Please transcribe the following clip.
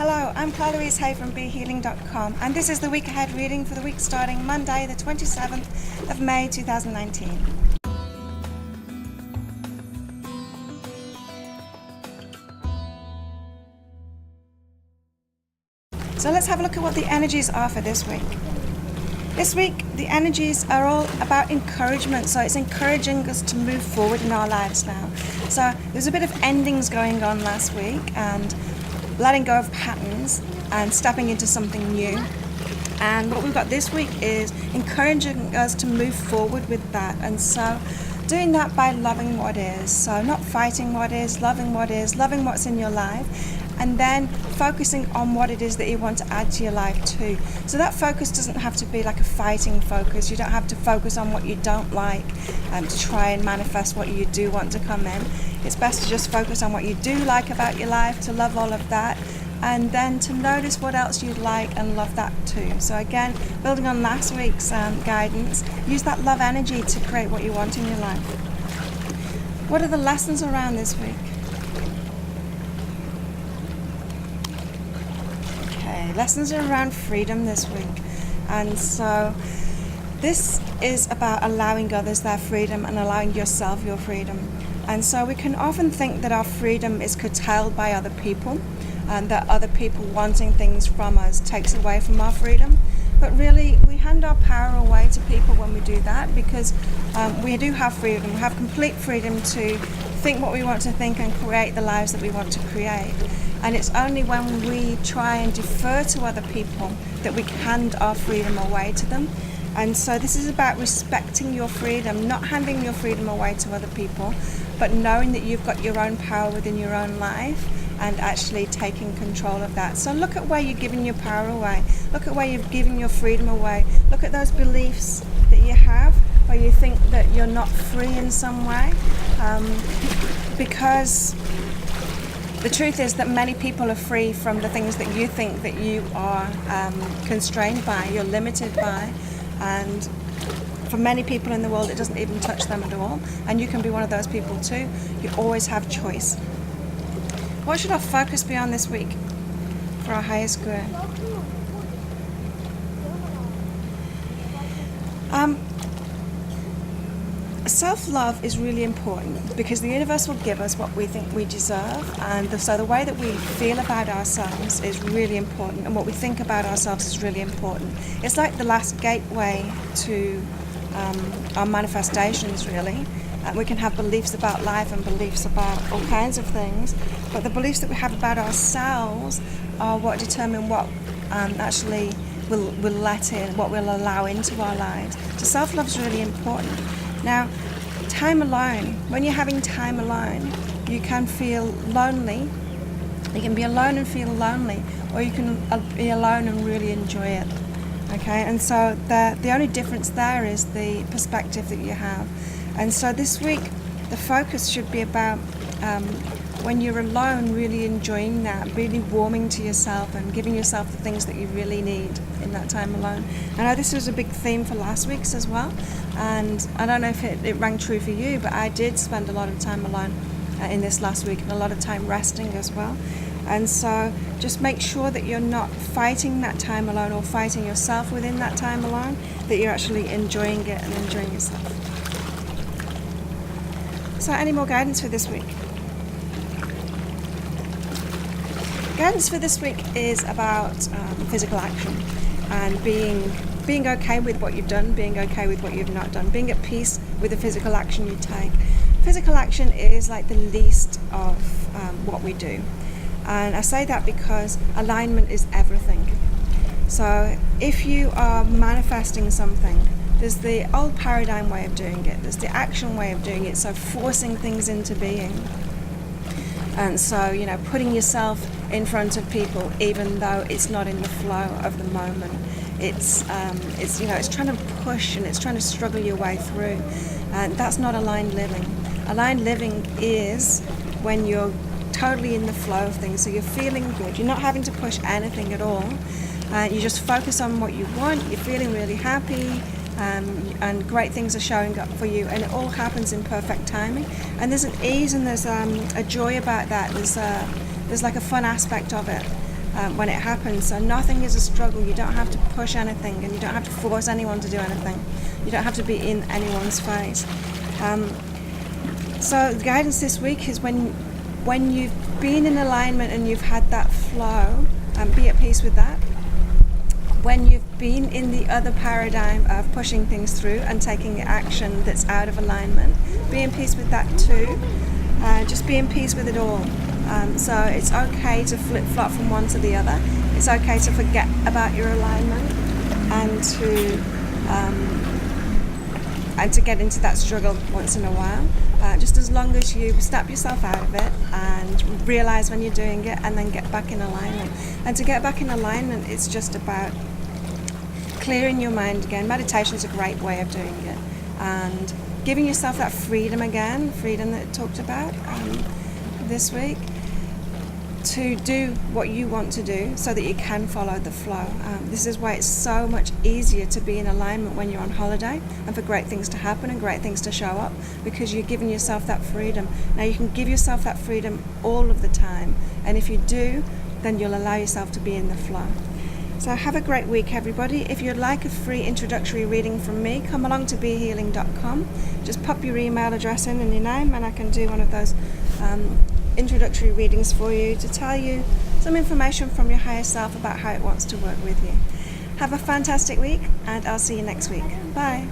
Hello, I'm Claire Louise Hay from BeHealing.com, and this is the week ahead reading for the week starting Monday, the 27th of May 2019. So let's have a look at what the energies are for this week. This week, the energies are all about encouragement, so it's encouraging us to move forward in our lives now. So there's a bit of endings going on last week, and letting go of patterns and stepping into something new. And what we've got this week is encouraging us to move forward with that. And so doing that by loving what is. So not fighting what is, loving what's in your life, and then focusing on what it is that you want to add to your life too. So that focus doesn't have to be like a fighting focus. You don't have to focus on what you don't like to try and manifest what you do want to come in. It's best to just focus on what you do like about your life, to love all of that, and then to notice what else you like and love that too. So again, building on last week's guidance, use that love energy to create what you want in your life. What are the lessons around this week? Okay, lessons are around freedom this week. And so this is about allowing others their freedom and allowing yourself your freedom. And so we can often think that our freedom is curtailed by other people, and that other people wanting things from us takes away from our freedom. But really, we hand our power away to people when we do that, because we do have freedom. We have complete freedom to think what we want to think and create the lives that we want to create. And it's only when we try and defer to other people that we hand our freedom away to them. And so this is about respecting your freedom, not handing your freedom away to other people, but knowing that you've got your own power within your own life and actually taking control of that. So look at where you're giving your power away. Look at where you're giving your freedom away. Look at those beliefs that you have where you think that you're not free in some way. Because the truth is that many people are free from the things that you think that you are constrained by, you're limited by. And for many people in the world, it doesn't even touch them at all. And you can be one of those people too. You always have choice. What should our focus be on this week for our highest good? Self-love is really important because the universe will give us what we think we deserve, and so the way that we feel about ourselves is really important, and what we think about ourselves is really important. It's like the last gateway to our manifestations, really. We can have beliefs about life and beliefs about all kinds of things, but the beliefs that we have about ourselves are what determine what actually we'll let in, what we'll allow into our lives. So self-love is really important. Now, time alone, when you're having time alone, you can feel lonely. You can be alone and feel lonely, or you can be alone and really enjoy it. Okay, and so the only difference there is the perspective that you have. And so this week, the focus should be about when you're alone, really enjoying that, really warming to yourself and giving yourself the things that you really need in that time alone. I know this was a big theme for last week's as well, and I don't know if it rang true for you, but I did spend a lot of time alone in this last week, and a lot of time resting as well. And so just make sure that you're not fighting that time alone or fighting yourself within that time alone, that you're actually enjoying it and enjoying yourself. So any more guidance for this week? Guidance for this week is about physical action and being okay with what you've done, being okay with what you've not done, being at peace with the physical action you take. Physical action is like the least of what we do. And I say that because alignment is everything. So if you are manifesting something, there's the old paradigm way of doing it, there's the action way of doing it, so forcing things into being. And so, putting yourself in front of people even though it's not in the flow of the moment. It's trying to push and it's trying to struggle your way through. And that's not aligned living. Aligned living is when you're totally in the flow of things, so you're feeling good, you're not having to push anything at all. You just focus on what you want, you're feeling really happy, and great things are showing up for you, and it all happens in perfect timing. And there's an ease and there's a joy about that. There's like a fun aspect of it. when it happens. So nothing is a struggle. You don't have to push anything, and you don't have to force anyone to do anything. You don't have to be in anyone's face. So the guidance this week is when you've been in alignment and you've had that flow, be at peace with that. When you've been in the other paradigm of pushing things through and taking action that's out of alignment, be in peace with that too. Just be in peace with it all. So it's okay to flip-flop from one to the other. It's okay to forget about your alignment and to get into that struggle once in a while. Just as long as you snap yourself out of it and realize when you're doing it and then get back in alignment. And to get back in alignment, it's just about clearing your mind again. Meditation is a great way of doing it. And giving yourself that freedom again, freedom that I talked about this week, to do what you want to do so that you can follow the flow. This is why it's so much easier to be in alignment when you're on holiday and for great things to happen and great things to show up, because you're giving yourself that freedom. Now you can give yourself that freedom all of the time, and if you do, then you'll allow yourself to be in the flow. So have a great week, everybody. If you'd like a free introductory reading from me, come along to behealing.com. Just pop your email address in and your name, and I can do one of those introductory readings for you to tell you some information from your higher self about how it wants to work with you. Have a fantastic week, and I'll see you next week. Bye.